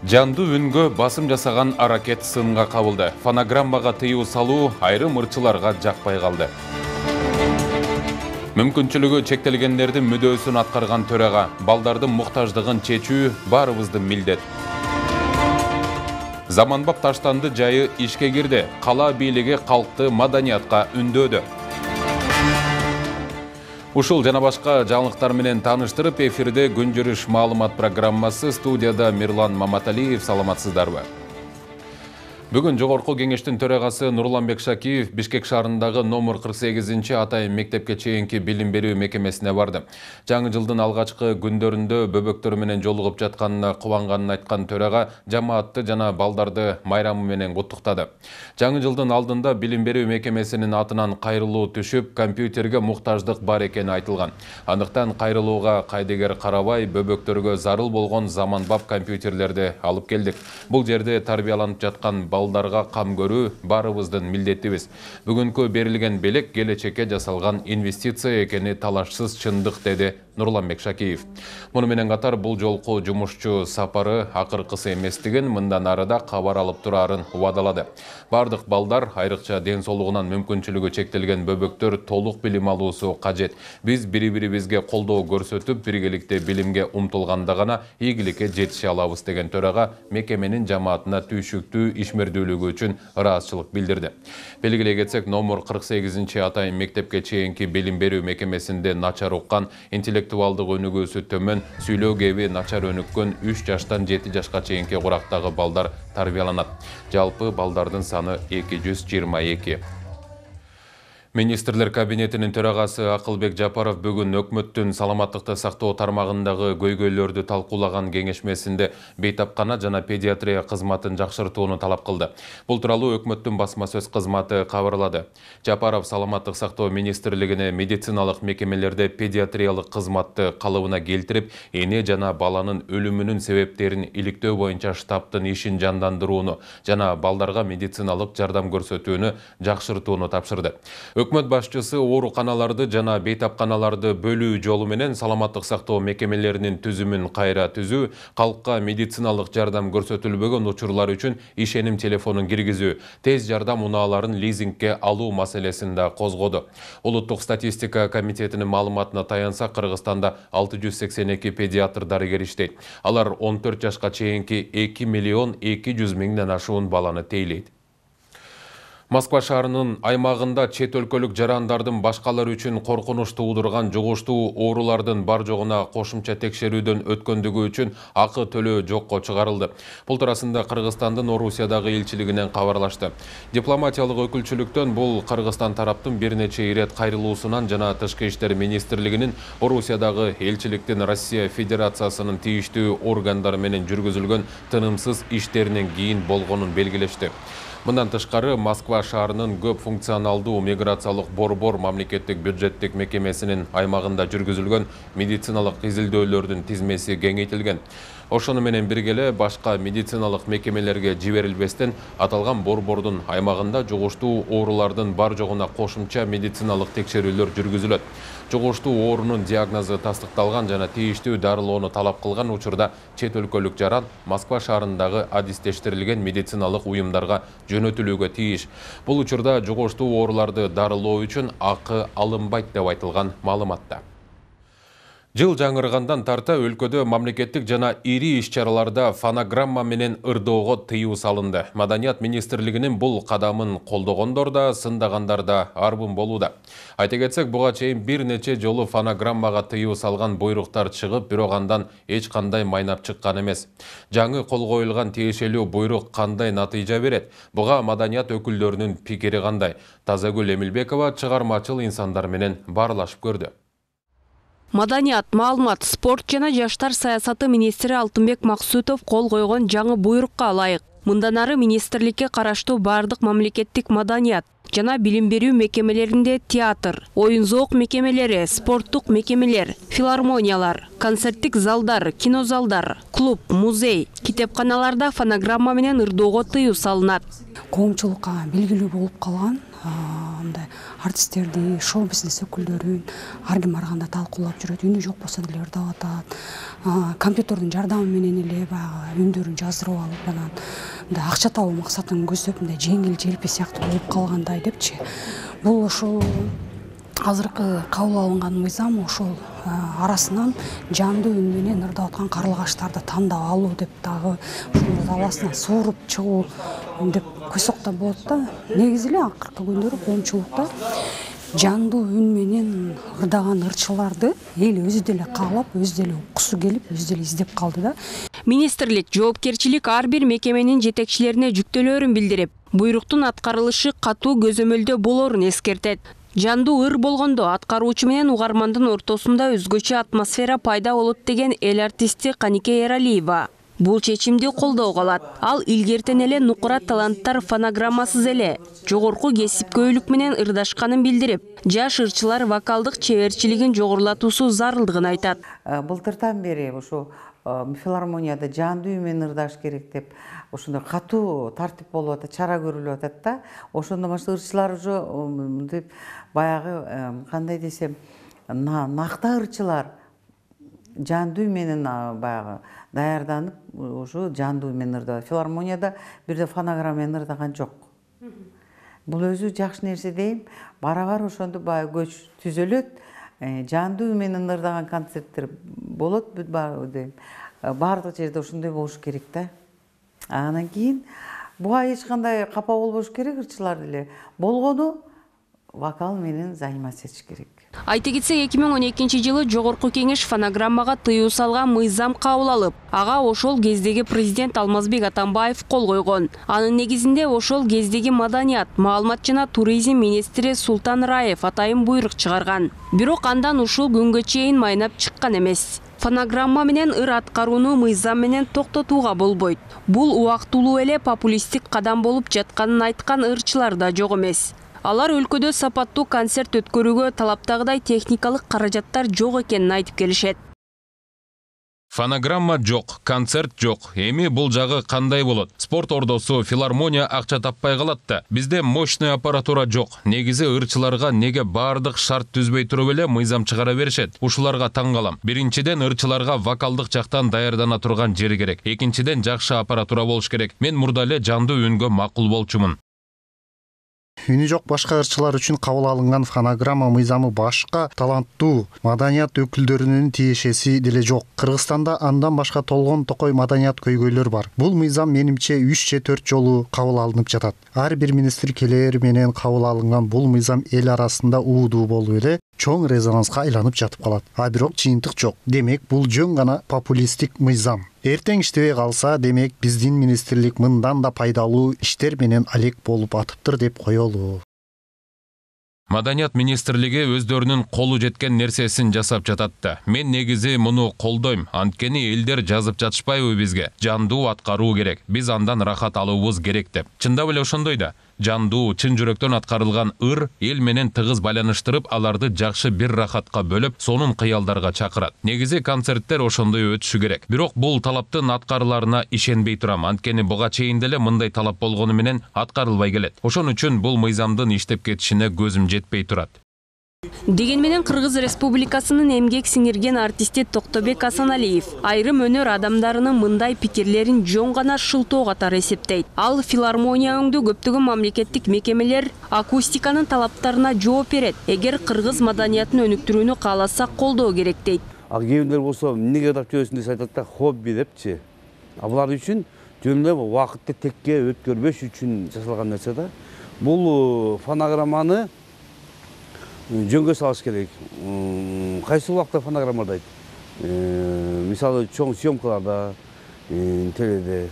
Жанды үнгө басым жасаған аракет сынға қабылды. Фонограммаға тыйуу салуу айрым ырчыларга жакпай калды. Мүмкүнчүлүгү чектелгендердин мүдөөсүн аткарган төрага балдардын муктаждыгын чечүү баарыбыздын милдет. Заманбап таштанды жайы ишке кирди. Кала бийлиги калкты маданиятка үндөөдү. Ушул жана башка жаңылыктар менен тааныштырып, эфирде күн жүрүш маалымат программасы, студияда Мирлан Маматалиев. Саламатсыздарбы? Бүгүн Жогорку кеңештин төрагасы Нурланбек Шакиев Бишкек шаарындагы номер 48-чи Атайын мектепке чейинки билим берүү мекемесине барды. Жаңы жылдын алгачкы күндөрүндө бөбөктөр менен жолугуп жатканына кубанганын айткан төрага жамаатты жана балдарды майрамы менен куттуктады. Жаңы жылдын алдында билим берүү мекемесинин атынан кайрылуу түшүп, компьютерге муктаждык бар экени айтылган. Андыктан кайрылууга кайдыгер карабай, бөбөктөргө зарыл болгон заманбап компьютерлерди алып келдик. Бул жерде тарбияланып жаткан балдарга кам көрүү баарыбыздын милдетибиз. Бүгүнкү берилген белек келечекке жасалган инвестиция экени талашсыз чындык, деди Нурланбек Шакиев. Муну менен катар бул жолку жумушчу сапары акыркысы эместигин, мындан арыда кабар алып турарын убадалады. Бардык балдар, айрыкча ден соолугунан мүмкүнчүлүгү чектелген бөбөктөр толук билим алуусу кажет. Биз бири-бирибизге колдоо көрсөтүп, биргеликте билимге умтулганда гана ийгиликке жетише алабыз, деген төрага мекеменин жамаатына түйшүктүү ишмердүүлүгү үчүн ыраазычылык билдирди. Белгилей кетсек, номер 48-чи Атайын мектепке чейинки билим берүү мекемесинде начар уккан, интеллектуалдык өнүгүүсү төмөн, сүйлөө кеби начар өнүккөн 3 жаштан 7 жашка чейинки курактагы балдар тарбияланат. Жалпы балдардын саны 222. Министрлер кабинетинин төрагасы Акылбек Жапаров бүгүн өкмөттүн саламаттыкты сактоо тармагындагы көйгөйлөрдү талкуулаган кеңешмесинде бейтапкана жана педиатрия кызматын жакшыртууну талап кылды. Бул тууралуу өкмөттүн басма сөз кызматы кабарлады. Жапаров саламаттык сактоо министрлигине медициналык мекемелерде педиатриялык кызматты калыбына келтирип, эне жана баланын өлүмүнүн себептерин иликтөө боюнча штабтын ишин жандандырууну жана балдарга медициналык жардам көрсөтүүнү жакшыртууну тапшырды. Өкмөт башчысы ооруканаларды жана бейтапканаларды бөлүү жолу менен саламаттык сактоо мекемелеринин түзүмүн кайра түзүү, калкка медициналык жардам көрсөтүлбөгөн учурлар үчүн ишеним телефонун киргизүү, тез жардам унааларын лизингке алуу маселесин да козгоду. Улуттук статистика комитетинин маалыматына таянсак, Кыргызстанда 682 педиатр дарыгер иштейт. Алар 14 жашка чейинки 2 миллион 200 миңден ашуун баланы тейлейт. Москва шаарынын аймагында чет өлкөлүк жарандардын башкалар үчүн коркунуч туудурган жугуштуу оорулардын бар жогуна кошумча текшерүүдөн өткөндүгү үчүн акы төлөө жокко чыгарылды. Бул туурасында Кыргызстандын Орусиядагы элчилигинен кабарлашты. Дипломатиялык өкүлчүлүктөн бул Кыргызстан тараптын бир нече ирет кайрылуусунан жана Тышкы иштер министрлигинин Орусиядагы элчиликтин Россия Федерациясынын тийиштүү органдары менен жүргүзүлгөн тынымсыз иштеринен кийин болгонун белгилешти. Мындан тышкары, Москва шаарынын көп функционалдуу миграциялык борбор мамлекеттик бюджеттик мекемесинин аймагында жүргүзүлгөн медициналык изилдөөлөрдүн тизмеси кеңейтилген. Ошону менен биргеле башка медициналык мекемелерге жиберилбестен аталган борбордун аймагында жугуштуу оорулардын бар жогуна кошумча медициналык текшерүүлөр жүргүзүлөт. Жугуштуу оорунун диагнозу тастыкталган жана тийиштүү дарылоону талап кылган учурда чет өлкөлүк жаран Москва шаарындагы адистештирилген медициналык уюмдарга жөнөтүлүүгө тийиш. Бул учурда жугуштуу ооруларды дарылоо үчүн акы алынбайт деп айтылган маалыматта. Жыл жаңыргандан тарта өлкөдө мамлекеттик жана ири иш-чараларда фонограмма менен ырдоого тыюу салынды. Маданият министрлигинин бул кадамын колдогондор да, сындагандар да арбын болууда. Айта кетсек, буга чейин бир нече жолу фонограммага тыюу салган буйруктар чыгып, бирок андан эч кандай майнап чыккан эмес. Жаңы кол коюлган тиешелүү буйрук кандай натыйжа берет? Буга маданият өкүлдөрүнүн пикири кандай? Тазагүл Эмилбекова чыгармачыл инсандар менен баарлашып көрдү. Маданият, маалымат, спорт жана жаштар саясаты министри Алтынбек Максутов кол койгон жаңы буйрукка ылайык. Мындан ары министрликке караштуу бардык мамлекеттик маданият жана билим берүү мекемелеринде театр, оюн-зоок мекемелери, спорттук мекемелер, филармониялар, концерттик залдар, кинозалдар, клуб, музей, китепканаларда фонограмма менен ырдоого тыюу салынат. Коомчулукка белгилүү болуп калган артисттерди, шоу-бизнес өкүлдөрүн ар ким барганда талкуулап жүрөт, үнү жок болсо деле ырдап атат. Компьютердин жардамы менен эле баягы үндөрүн жаздырып алып, анан акча табуу максатын көздөп жеңил желпи сыяктуу болуп калгандай депчи. Бул ошол азыркы кабыл алынган мыйзам ошол арасынан жандуу үн менен ырдап аткан карлыгаштарды тандап алуу деп дагы ошону даласына сууруп чыгуу деп койсок да болот да. Негизи эле акыркы күндөрү коомчулукта жандуу үн менен ырдаган ырчыларды эл өзү деле каалап, өзү деле уккусу келип, өзү деле издеп калды да. Министрлик жоопкерчилик ар бир мекеменин жетекчилерине жүктөлөөрүн билдирип, буйруктун аткарылышы катуу көзөмөлдө болоорун эскертет. Жандуу ыр болгондо аткаруучу менен угармандын ортосунда өзгөчө атмосфера пайда болот деген эл артисти Канике Эралиева бул чечимди колдоого алат. Ал илгертен эле нукура таланттар фонограммасыз эле жогорку кесипкөйлүк менен ырдашканын билдирип, жаш ырчылар вокалдык чеберчилигин жогорулатуусу зарылдыгын айтат. Былтыртан бери ушу филармонияда жандуу менен ырдаш керек деп ошондой катуу тартип болуп атат, чара көрүлүп атат да. Ошондо башка ырчылар уже деп баягы кандай десем, накта ырчылар жандуу менен баягы даярданып, ушу жандуу менен ырдап. Филармонияда бирде фонограмма менен ырдаган жок. Бул өзү жакшы нерсе дейм. Бара-бар ошондо баягы көч түзөлөт. Жандуу менен ырдаган концерттер болот дейм. Бардык жерде ошондой болуш керек да. Анан кийин буга эч кандай капа болбош керек, ырчылар деле болгону вокал менен заниматься этиш керек. Айта кетсек, 2012-жылы жогорку кеңеш фонограммага тыюу салган мыйзам кабыл алып, ага ошол кездеги президент Алмазбек Атамбаев кол койгон. Анын негизинде ошол кездеги маданият, маалымат жана туризм министри Султан Раев атайын буйрук чыгарган. Бирок андан ушул күнгө чейин майнап чыккан эмес. Фонограмма менен ыр аткарууну мыйзам менен токтотууга болбойт. Бул убактылуу эле популисттик кадам болуп жатканын айткан ырчылар да жок эмес. Алар өлкөдө сапаттуу концерт өткөрүүгө талаптагыдай техникалык каражаттар жок экенин айтып келишет. Фонограмма жок, концерт жок. Эми бул жагы кандай болот? Спорт ордосу, филармония акча таппай калат да. Бизде мощный аппаратура жок. Негизи ырчыларга неге бардык шарт түзбөй туруп эле мыйзам чыгара беришет? Ушуларга таң калам. Биринчиден, ырчыларга вокалдык жактан даярдана турган жер керек. Экинчиден, жакшы аппаратура болуш керек. Мен мурда эле жандуу үнгө макул болчумун. Үні жоқ башқа ырчылар үшін кабыл алынган фонограмма мыйзамы башка таланттуу маданият өкүлдөрүнүн тиешеси деле жок. Кыргызстанда андан башка толгон токой маданият көйгөйлөр бар. Бул мыйзам менимче 3 же 4 жолу кабыл алынып жатат. Ар бир министр келээр менен кабыл алынган бул мыйзам эл арасында уудуу болуп эле чоң резонанска айланып жатып калат. А бирок чыйынтык жок. Демек, бул жөн гана популисттик мыйзам. Эртең иштебей калса, демек биздин министрлик мындан да пайдалуу иштер менен алек болуп атыптыр деп коелу. Маданият министрлиги өздөрүнүн колу жеткен нерсесин жасап жатат да. Мен негизи муну колдойм. Анткени элдер жазып жатышпайбы бизге? Жандуу аткаруу керек. Биз андан рахат алуубуз керек деп. Чындап эле ошондой да. Жандуу, чын жүрөктөн аткарылган ыр эл менен тыгыз байланыштырып, аларды жакшы бир рахатка бөлөп, сонун кыялдарга чакырат. Негизи концерттер ошондой өтүшү керек. Бирок бул талаптын аткарыларына ишенбей турам. Анткени буга чейин деле мындай талап болгону менен аткарылбай келет. Ошон үчүн бул мыйзамдын иштеп кетишине көзүм жетпей турат. Деген менен Кыргыз Республикасынын эмгек сиңирген артисти Токтобек Асаналиев айрым өнөр адамдарынын мындай пикирлерин жөн гана шылтоо катары эсептейт. Ал филармония өңдүү көптөгөн мамлекеттик мекемелер акустиканын талаптарына жооп берет. Эгер кыргыз маданиятын өнүктүрүүнү кааласак колдоо керек дейт. Ал кээбирлер болсо эмнеге ырдап жүрөсүң деп айтат да, хобби депчи. Булар үчүн жөн эле убакытты текке өткөрбөш үчүн жасалган нерсе да. Бул фонограмманы жөнгө салыш керек. Кайсы убакта фонограмма ырдайт? Мисалы чоң съемкаларда, теледе,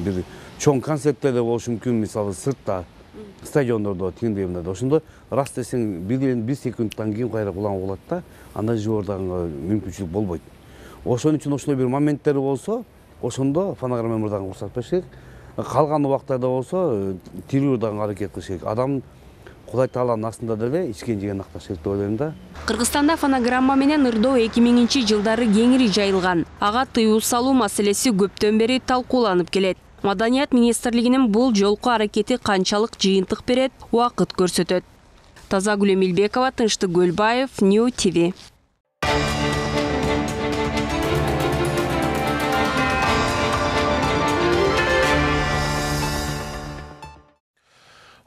бир чоң концерттерде болушу мүмкүн, мисалы сыртта, стадиондордо, тиңдеймде. Ошондо раз десең 1 секундтан кийин кайра улам болот да, анда жиборданга мүмкүнчүлүк болбойт. Ошон үчүн ошондой бир моменттери болсо, ошондо фонограмма ырдаган уруксат бериш керек. Калган убактарда болсо тирүү ырдаганга аракет кылыш керек. Адам Кудай Тааланын астында да ичкен жеген акташ керек деп ойлойм да. Кыргызстанда фонограмма менен ырдоо 2000-жылдары кеңири жайылган. Ага тыюу салуу маселеси көптөн бери талкууланып келет. Маданият министрлигинин бул жолку аракети канчалык жыйынтык берет, убакыт көрсөтөт. Тазагүл Эмилбекова, Тынчтык Гөлбаев, New TV.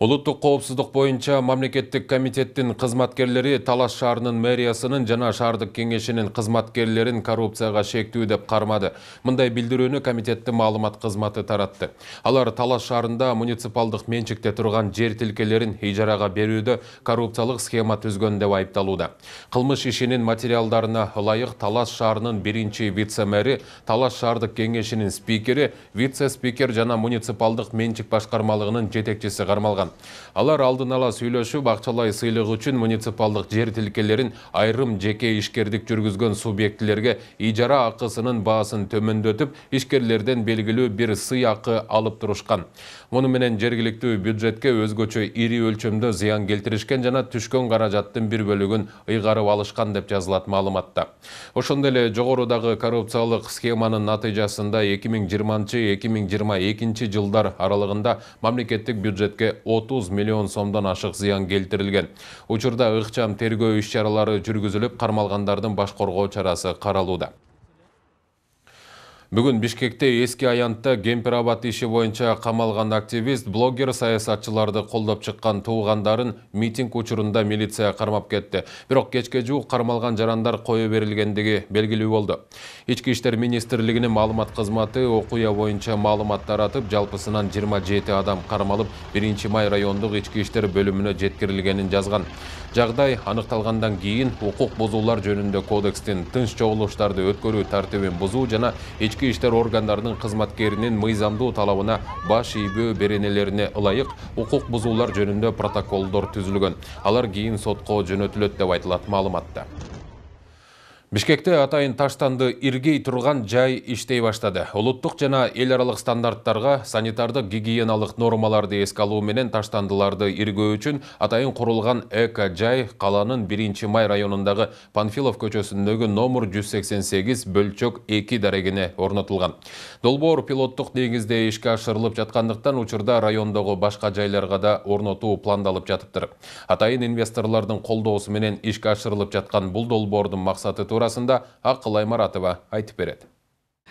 Улуттук коопсуздук боюнча мамлекеттик комитеттин кызматкерлери Талас шаарынын мэриясынын жана шаардык кеңешинин кызматкерлерин коррупцияга шектүү деп кармады. Мындай билдирүүнү комитеттин маалымат кызматы таратты. Алар Талас шаарында муниципалдык менчикте турган жер тилкелерин ижарага берүүдө коррупциялык схема түзгөн деп айыпталууда. Кылмыш ишинин материалдарына ылайык Талас шаарынын биринчи вице-мэри, Талас шаардык кеңешинин спикери, вице-спикер жана муниципалдык менчик башкармалыгынын жетекчиси кармалган. Алар алдын ала сүйлөшүп, акчалай сыйлык үчүн муниципалдык жер тилкелерин айрым жеке ишкердик жүргүзгөн субъектилерге ижара акысынын баасын төмөндөтүп, ишкерлерден белгилүү бир сый акы алып турушкан. Муну менен жергиликтүү бюджетке өзгөчө ири өлчөмдө зыян келтиришкен жана түшкөн каражаттын бир бөлүгүн ыйгарып алышкан деп жазылат маалыматта. Ошондой эле жогорудагы коррупциялык схеманын натыйжасында 2020-2022 жылдар аралыгында мамлекеттик бюджетке 30 миллион сомдон ашык зыян келтирилген. Учурда ыкчам тергөө иш-чаралары жүргүзүлүп, кармалгандардын баш коргоо чарасы каралууда. Бүгүн Бишкекте эски аянтта Кемпир-Абад иши боюнча камалган активист, блогер, саясатчыларды колдоп чыккан туугандарын митинг учурунда милиция кармап кетти. Бирок кечке жуук кармалган жарандар кое берилгендиги белгилүү болду. Ички иштер министрлигинин маалымат кызматы окуя боюнча маалымат таратып, жалпысынан 27 адам кармалып, 1-май райондук ички иштер бөлүмүнө жеткирилгенин жазган. Жагдай аныкталгандан кийин укук бузуулар жөнүндө кодекстин тынч чогулуштарды өткөрүү тартибин бузуу жана ички иштер органдарынын кызматкеринин мыйзамдуу талабына баш ийбөө беренелерине ылайык укук бузуулар жөнүндө протоколдор түзүлгөн. Алар кийин сотко жөнөтүлөт деп айтылат маалыматта. Бишкекте атайын таштанды иргей турган жай иштей баштады. Улуттук жана эл аралык стандарттарга санитардык гигиеналык нормаларды эске алуу менен таштандыларды иргөө үчүн атайын курулган эко-жай каланын 1-май районундагы Панфилов көчөсүндөгү номер 188 бөлчөк 2 дарегине орнотулган. Долбоор пилоттук негизде ишке ашырылып жаткандыктан учурда райондогу башка жайларга да орнотуу пландалып жатыптыр. Атайын инвесторлордун колдоосу менен ишке ашырылып жаткан бул долбоордун максаты турасында Акыл Аймаратова айтып берет.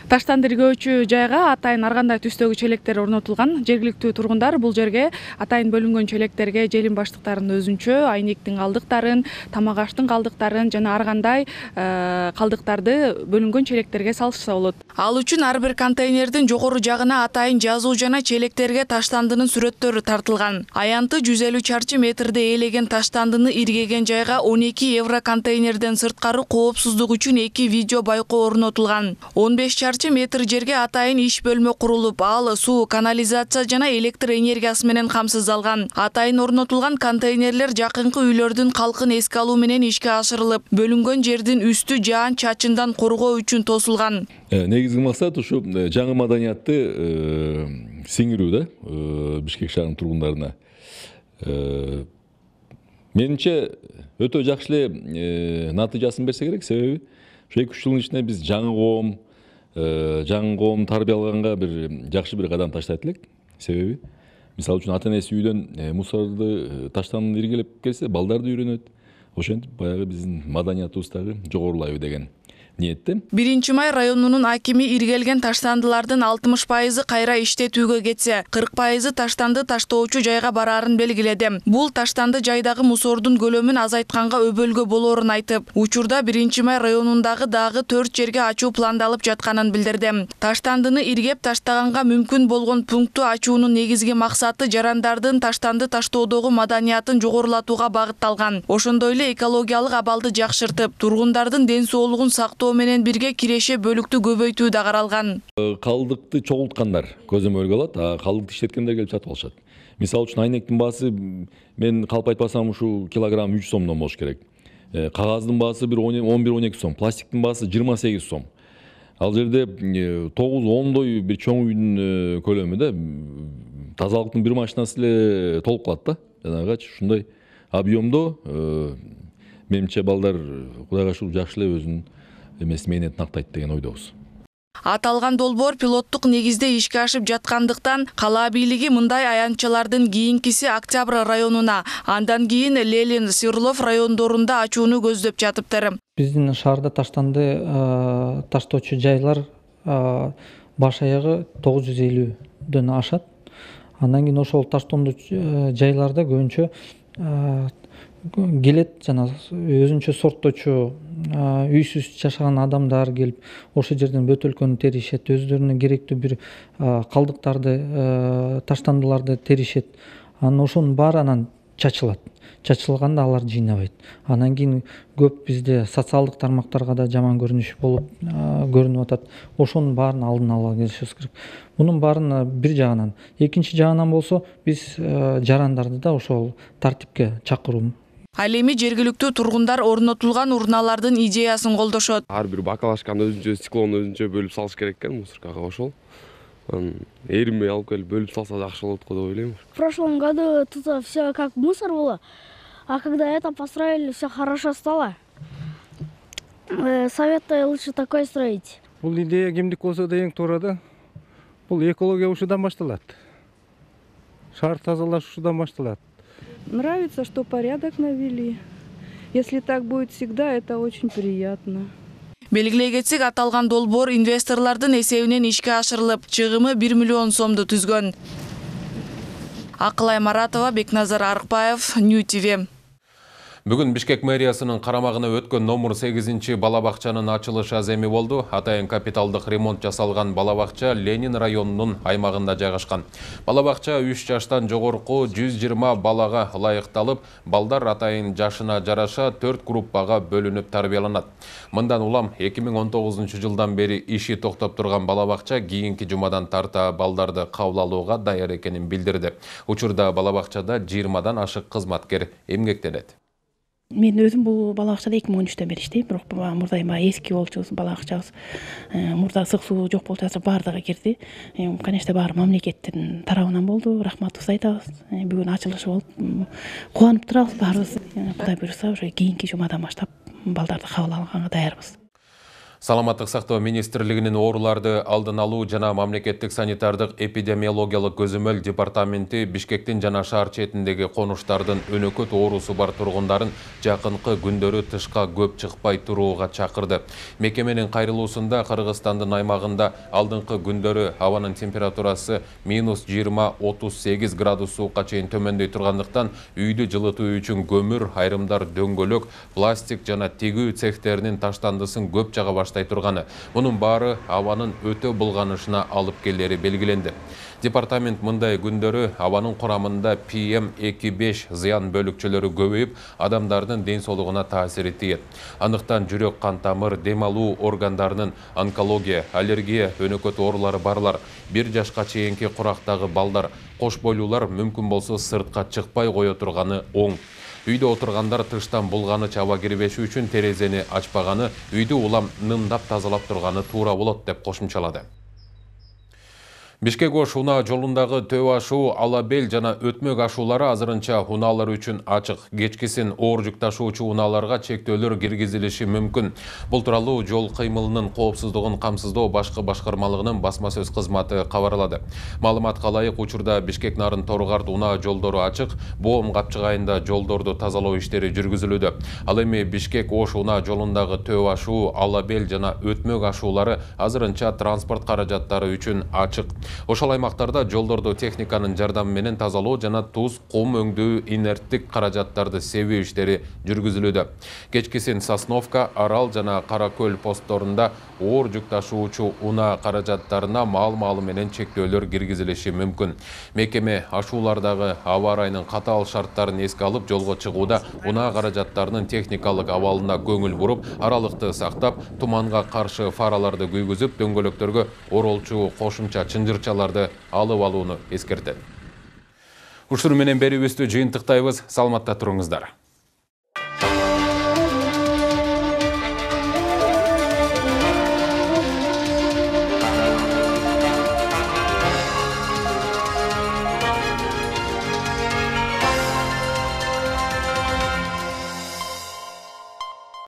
Таштанды иргөөчү жайга атайын ар кандай түстөгү челектер орнотулган. Жергиликтүү тургундар бул жерге атайын бөлүнгөн челектерге желим баштыктарын өзүнчө, айнектин калдыктарын, тамак аштын калдыктарын жана ар кандай калдыктарды бөлүнгөн челектерге салышса болот. Ал үчүн ар бир контейнердин жогору жагына атайын жазуу жана челектерге таштандынын сүрөттөрү тартылган. Аянты 150 чарчы метрде ээлеген таштандыны иргеген жайга 12 евро контейнерден сырткары коопсуздук үчүн 2 видео байкоо орнотулган. 15 чарчы метр жерге атайын иш бөлмө курулуп, ал суу, канализация жана электр энергиясы менен камсыздалган. Атайын орнотулган контейнерлер жакынкы үйлөрдүн калкын эске алуу менен ишке ашырылып, бөлүнгөн жердин үстү жаан чачындан коргоо үчүн тосулган. Негизги максат ушу жаңы маданиятты сиңирүү да Бишкек шаарынын тургундарына. Менимче өтө жакшы эле натыйжасын берсе керек, себеби ушу 2-3 жылдын ичинде биз жаңы коом тарбиялаганга бир жакшы бир кадам таштайт элек. Себеби мисалы үчүн ата-энеси үйдөн мусорду таштанып иргелеп келсе, балдарды үйрөнөт. Ошентип баягы биздин маданиятыбыздагы жогорулайбы деген ниетте. 1-май районунун акими иргелген таштандылардын 60% кайра иштетүүгө кетсе, 40% таштанды таштоочу жайга бараарын белгиледи. Бул таштанды жайдагы мусордун көлөмүн азайтканга өбөлгө болоорун айтып, учурда 1-май районундагы дагы 4 жерге ачуу пландалып жатканын билдирди. Таштандыны иргеп таштаганга мүмкүн болгон пунктту ачуунун негизги максаты жарандардын таштанды таштоодогу маданиятын жогорулатууга багытталган. Ошондой эле экологиялык абалды жакшыртып, тургундардын ден соолугун сактоо менен бирге киреше бөлүктү көбөйтүү да каралган. Калдыкты чогулткандар көзөмөлгө алат, калдыкты иштеткендер келип сатып алышат. Мисалы үчүн айнектин баасы мен калп айтпасам ушу килограмм 3 сомдон болуш керек. Кагаздын баасы бир 11-12 сом, пластиктин баасы 28 сом. Ал жерде 9-10дой бир чоң үйдүн көлөмү да тазалыктын бир машинасы эле толуп калат да. Жанагычы ушундай объемдо менимче балдар Кудайга шүгүр жакшы эле өзүнүн эмесин мээнетин актайт деген ойдобуз. Аталган долбоор пилоттук негизде ишке ашып жаткандыктан кала бийлиги мындай аянтчалардын кийинкиси Октябрь районуна, андан кийин Ленин, Свердлов райондорунда ачууну көздөп жатыптыр. Биздин шаарда таштанды таштоочу жайлар баш аягы 950дөн ашат. Андан кийин ошол таштондуу жайларда көбүнчө келет жана өзүнчө сортточу үйсүз жашаган адамдар келип ошол жерден бөтөлкөнү теришет, өздөрүнө керектүү бир калдыктарды, таштандыларды теришет. Анан ошонун баары анан чачылат. Чачылганда алар жыйнабайт. Анан кийин көп бизде социалдык тармактарга да жаман көрүнүш болуп көрүнүп атат. Ошонун баарын алдын ала келишибиз керек. Мунун баарын бир жагынан, экинчи жагынан болсо биз жарандарды да ошол тартипке чакыруу. Ал эми жергиликтүү тургундар орнотулган урналардын идеясын колдошот. Ар бир бакалашканы өзүнчө циклон өзүнчө бөлүп салыш керек экен мусоркага ошол. Эрими алып келип бөлүп салса жакшы болот го деп ойлойм. В прошлом году тут все как мусор было, а когда это построили, все хорошо стало. Советую лучше такой строить. Бул идея кимдик болсо да эң туура да. Бул экология ушудан башталат. Шаар тазалаш ушудан башталат. Нравится, что порядок навели. Если так будет всегда, это очень приятно. Белгилей кетсек, аталган долбоор инвесторлордун эсебинен ишке ашырылып, чыгымы 1 миллион сомду түзгөн. Акылай Маратова, Бекназар Арыкбаев, Нью ТВ. Бүгін Бишкек мэриясынын карамагына өткөн номер 8-чи балабакчанын ачылышы аземи болду. Атайын капиталдык ремонт жасалган балабакча Ленин районунун аймагында жайгашкан. Балабакча 3 жаштан жогорку 120 балага ылайыкталып, балдар атайын жашына жараша 4 группага бөлүнүп тарбияланат. Мындан улам 2019-жылдан бери иши токтоп турган балабакча кийинки жумадан тарта балдарды кабыл алууга даяр экенин билдирди. Учурда балабакчада 20дан ашык кызматкер эмгектенет. Мен өзім бұл балабақшада 2013-тен бері иштейм, бирок мурда эски болчубуз, балабакчабыз мурда ысык суу жок болуп жатса баардыгы кирди. Конечно, баары мамлекеттин тарабынан болду. Рахматыбызды айтабыз. Бүгүн ачылышы болуп кубанып турабыз баарыбыз. Кудай буйруса, уже кийинки жумадан баштап балдарды кабыл алганга даярбыз. Саламаттык сактоо министрлигинин ооруларды алдын алуу жана мамлекеттик санитардык эпидемиологиялык көзөмөл департаменти Бишкектин жана шаар четиндеги конуштардын өнөкөт оорусу бар тургундарын жакынкы күндөрү тышка көп чыкпай турууга чакырды. Мекеменин кайрылуусунда Кыргызстандын аймагында алдыңкы күндөрү абанын температурасы -20-38 градус суукка чейин төмөндөй тургандыктан үйдү жылытуу үчүн көмүр, айрымдар дөңгөлөк, пластик жана тигүү цехтеринин таштандысын көп жага баштай турганы. Мунун баары абанын өтө булганышына алып келери белгиленди. Департамент мындай күндөрү абанын курамында PM2,5 зыян бөлүкчөлөрү көбөйүп, адамдардын ден соолугуна таасир тиет. Андыктан жүрөк, кан тамыр, дем алуу органдарынын онкология, аллергия, өнөкөт оорулары барлар, 1 жашка чейинки курактагы балдар, кош бойлуулар мүмкүн болсо сыртка чыкпай кое турганы оң. Үйдө отургандар тыштан булганыч аба кирбеши үчүн терезени ачпаганы, үйдү улам нымдап тазалап турганы туура болот деп кошумчалады. Бишкек-Ош унаа жолундагы Төбө ашуу, Алабел жана Өтмөк ашуулары азырынча унаалар үчүн ачык. Кечкисин оор жүк ташуучу унааларга чектөөлөр киргизилиши мүмкүн. Бул тууралуу жол кыймылынын коопсуздугун камсыздоо башкы башкармалыгынын басма сөз кызматы кабарлады. Маалыматка ылайык, учурда Бишкек Нарын Торгард унаа жолдору ачык, Боом Капчык айында жолдорду тазалоо иштери жүргүзүлүүдө. Ал эми Бишкек-Ош унаа жолундагы Төбө ашуу, Алабел жана Өтмөк ашуулары азырынча транспорт каражаттары үчүн ачык. Ошол аймактарда жолдорду техниканын жардамы менен тазалоо жана туз, кум өңдүү инерттик каражаттарды себүү иштери жүргүзүлүүдө. Кечкисин Сосновка, Арал жана Каракөл постторунда оор жүк ташуучу унаа каражаттарына маал-маалы менен чектөөлөр киргизилиши мүмкүн. Мекеме ашуулардагы аба ырайынын катаал шарттарын эске алып жолго чыгууда унаа каражаттарынын техникалык абалына көңүл буруп, аралыкты сактап, туманга каршы фараларды күйгүзүп, дөңгөлөктөргө оролчу кошумча чаларды алып алууну эскертет. Ушуну менен берүүбүздү жыйынтыктайбыз. Саламатта туруңуздар.